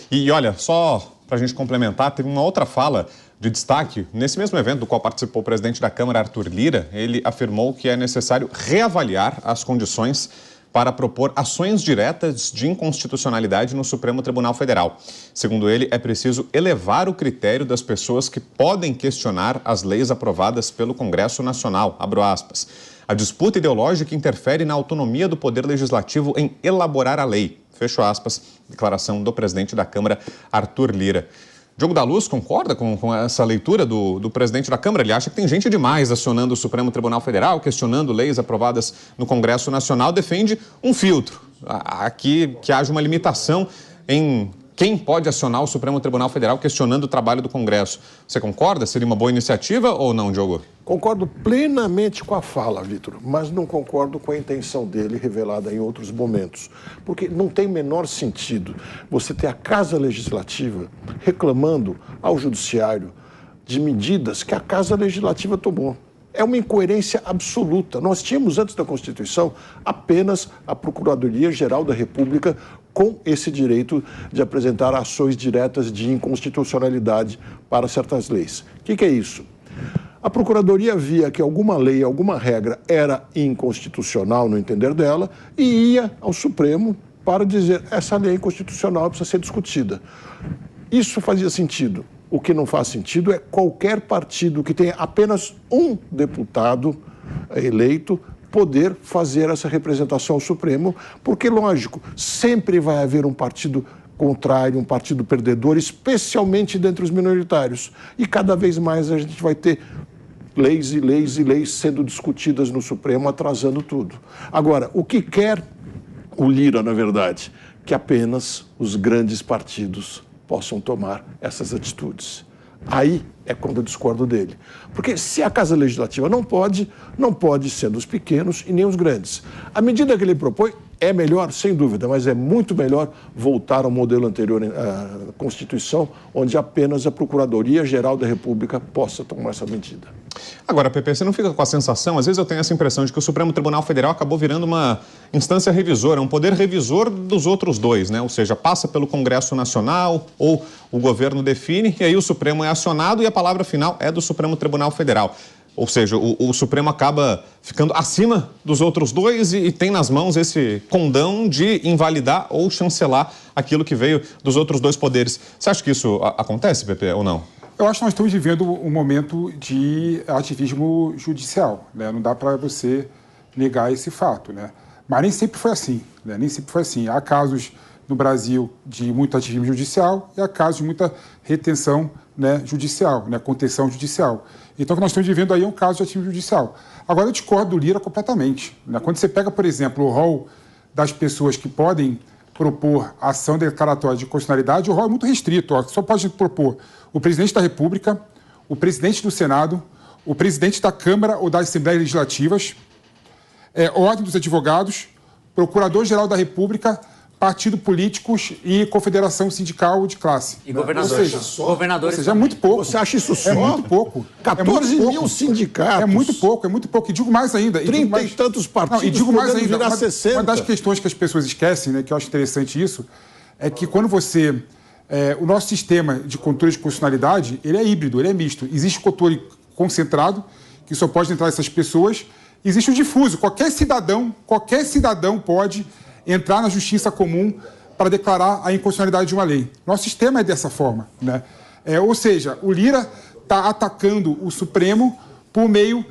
E olha, só para a gente complementar, teve uma outra fala de destaque. Nesse mesmo evento do qual participou o presidente da Câmara, Arthur Lira, ele afirmou que é necessário reavaliar as condições para propor ações diretas de inconstitucionalidade no Supremo Tribunal Federal. Segundo ele, é preciso elevar o critério das pessoas que podem questionar as leis aprovadas pelo Congresso Nacional. Abro aspas. A disputa ideológica interfere na autonomia do Poder Legislativo em elaborar a lei. Fecho aspas. Declaração do presidente da Câmara, Arthur Lira. Diogo da Luz concorda com essa leitura do presidente da Câmara? Ele acha que tem gente demais acionando o Supremo Tribunal Federal, questionando leis aprovadas no Congresso Nacional, defende um filtro, aqui que haja uma limitação em quem pode acionar o Supremo Tribunal Federal questionando o trabalho do Congresso. Você concorda? Seria uma boa iniciativa ou não, Diogo? Concordo plenamente com a fala, Vitor, mas não concordo com a intenção dele revelada em outros momentos. Porque não tem o menor sentido você ter a Casa Legislativa reclamando ao Judiciário de medidas que a Casa Legislativa tomou. É uma incoerência absoluta. Nós tínhamos, antes da Constituição, apenas a Procuradoria-Geral da República com esse direito de apresentar ações diretas de inconstitucionalidade para certas leis. O que é isso? A Procuradoria via que alguma lei, alguma regra era inconstitucional no entender dela e ia ao Supremo para dizer essa lei é inconstitucional, precisa ser discutida. Isso fazia sentido. O que não faz sentido é qualquer partido que tenha apenas um deputado eleito poder fazer essa representação ao Supremo, porque, lógico, sempre vai haver um partido contrário, um partido perdedor, especialmente dentre os minoritários. E cada vez mais a gente vai ter leis e leis e leis sendo discutidas no Supremo, atrasando tudo. Agora, o que quer o Lira, na verdade? Que apenas os grandes partidos possam tomar essas atitudes. Aí é quando eu discordo dele. Porque se a Casa Legislativa não pode ser dos pequenos e nem os grandes. A medida que ele propõe é melhor, sem dúvida, mas é muito melhor voltar ao modelo anterior à Constituição, onde apenas a Procuradoria-Geral da República possa tomar essa medida. Agora, Pepe, você não fica com a sensação, às vezes eu tenho essa impressão de que o Supremo Tribunal Federal acabou virando uma instância revisora, um poder revisor dos outros dois, né? Ou seja, passa pelo Congresso Nacional ou o governo define e aí o Supremo é acionado e a palavra final é do Supremo Tribunal Federal. Ou seja, o Supremo acaba ficando acima dos outros dois e tem nas mãos esse condão de invalidar ou chancelar aquilo que veio dos outros dois poderes. Você acha que isso acontece, Pepe, ou não? Eu acho que nós estamos vivendo um momento de ativismo judicial, né? Não dá para você negar esse fato, né? Mas nem sempre foi assim, né? Nem sempre foi assim. Há casos no Brasil de muito ativismo judicial e há casos de muita retenção, né, judicial, né, contenção judicial. Então, o que nós estamos vivendo aí é um caso de ativismo judicial. Agora, eu discordo do Lira completamente, né? Quando você pega, por exemplo, o rol das pessoas que podem propor ação declaratória de constitucionalidade, o rol é muito restrito. Ó, só pode propor o presidente da República, o presidente do Senado, o presidente da Câmara ou das Assembleias Legislativas, Ordem dos Advogados, Procurador-Geral da República, partidos políticos e confederação sindical de classe. E governadores. Ou seja, é muito pouco. Você acha isso só? É muito pouco. 14 mil sindicatos. É muito pouco, é muito pouco. E digo mais ainda. 30 e tantos partidos. Não, e digo mais ainda. Virar 60. Uma das questões que as pessoas esquecem, né, que eu acho interessante isso, é que quando você... o nosso sistema de controle de constitucionalidade, ele é híbrido, ele é misto. Existe o controle concentrado, que só pode entrar essas pessoas. Existe o difuso. Qualquer cidadão pode entrar na justiça comum para declarar a inconstitucionalidade de uma lei. Nosso sistema é dessa forma, né? Ou seja, o Lira está atacando o Supremo por meio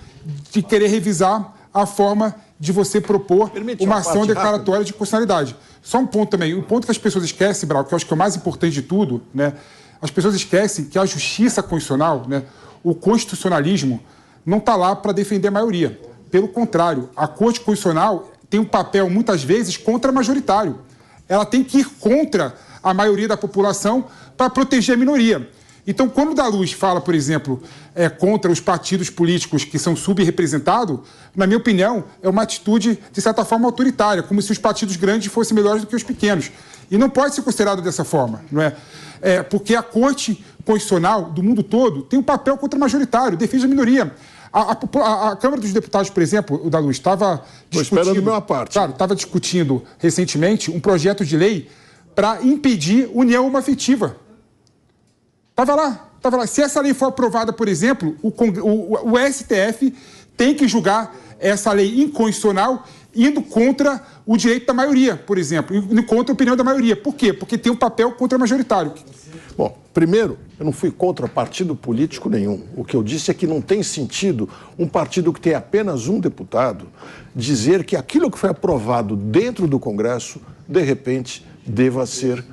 de querer revisar a forma de você propor uma ação declaratória de constitucionalidade. Só um ponto também, um ponto que as pessoas esquecem, Brau, que eu acho que é o mais importante de tudo, né? As pessoas esquecem que a justiça constitucional, né, o constitucionalismo, não está lá para defender a maioria. Pelo contrário, a Corte Constitucional tem um papel, muitas vezes, contra-majoritário. Ela tem que ir contra a maioria da população para proteger a minoria. Então, quando o da Luz fala, por exemplo, contra os partidos políticos que são subrepresentados, na minha opinião, é uma atitude, de certa forma, autoritária, como se os partidos grandes fossem melhores do que os pequenos. E não pode ser considerado dessa forma, não é? Porque a Corte Constitucional do mundo todo tem um papel contra-majoritário, defende a minoria. A Câmara dos Deputados, por exemplo, o da Luz, estava discutindo... Estou esperando a minha parte. Claro, estava discutindo recentemente um projeto de lei para impedir união homoafetiva. Estava lá. Se essa lei for aprovada, por exemplo, o STF tem que julgar essa lei inconstitucional indo contra o direito da maioria, por exemplo, indo contra a opinião da maioria. Por quê? Porque tem um papel contra-majoritário. Bom, primeiro, eu não fui contra partido político nenhum. O que eu disse é que não tem sentido um partido que tem apenas um deputado dizer que aquilo que foi aprovado dentro do Congresso, de repente, deva ser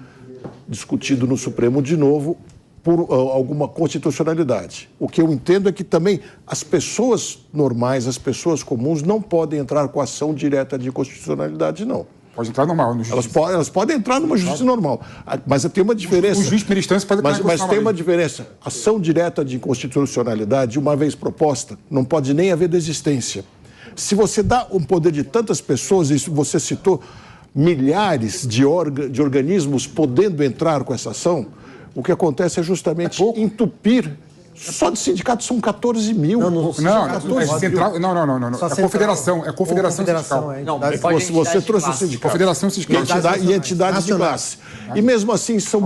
discutido no Supremo de novo por alguma constitucionalidade. O que eu entendo é que também as pessoas normais, as pessoas comuns, não podem entrar com ação direta de inconstitucionalidade, não. Pode entrar normal, no justiça. Elas podem entrar numa justiça normal, mas tem uma diferença. O juiz de primeira instância pode entrar mas tem uma diferença. Ação direta de inconstitucionalidade, uma vez proposta, não pode nem haver desistência. Se você dá um poder de tantas pessoas, e você citou milhares de organismos podendo entrar com essa ação, o que acontece é justamente entupir. Só de sindicatos são 14 mil. Não. É confederação. É confederação sindical. Você trouxe o sindicato. Confederação sindical. E entidades de classe. E mesmo assim, são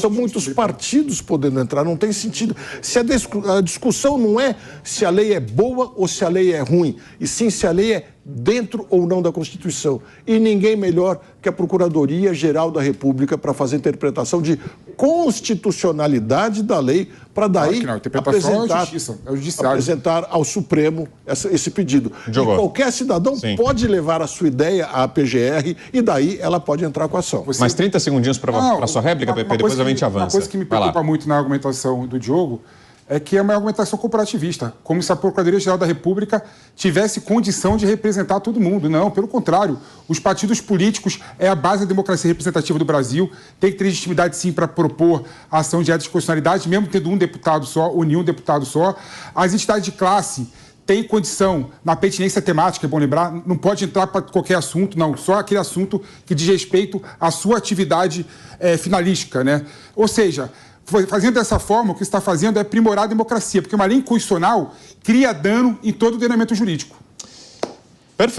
muitos partidos podendo entrar. Não tem sentido. Se a discussão não é se a lei é boa ou se a lei é ruim, e sim se a lei é dentro ou não da Constituição. E ninguém melhor que a Procuradoria-Geral da República para fazer interpretação de constitucionalidade da lei, para daí apresentar ao Supremo esse pedido. Diogo. E qualquer cidadão pode levar a sua ideia à PGR e daí ela pode entrar com a ação. Mais 30 segundinhos para a sua réplica, Pepe, depois a gente avança. Uma coisa que me preocupa muito na argumentação do Diogo é que é uma argumentação corporativista, como se a Procuradoria-Geral da República tivesse condição de representar todo mundo. Não, pelo contrário. Os partidos políticos é a base da democracia representativa do Brasil, tem que ter legitimidade, sim, para propor a ação direta de constitucionalidade, mesmo tendo um deputado só ou nenhum deputado só. As entidades de classe têm condição, na pertinência temática, é bom lembrar, não pode entrar para qualquer assunto, não, só aquele assunto que diz respeito à sua atividade finalística, né? Ou seja, fazendo dessa forma, o que está fazendo é aprimorar a democracia, porque uma lei inconstitucional cria dano em todo o ordenamento jurídico. Perfeito.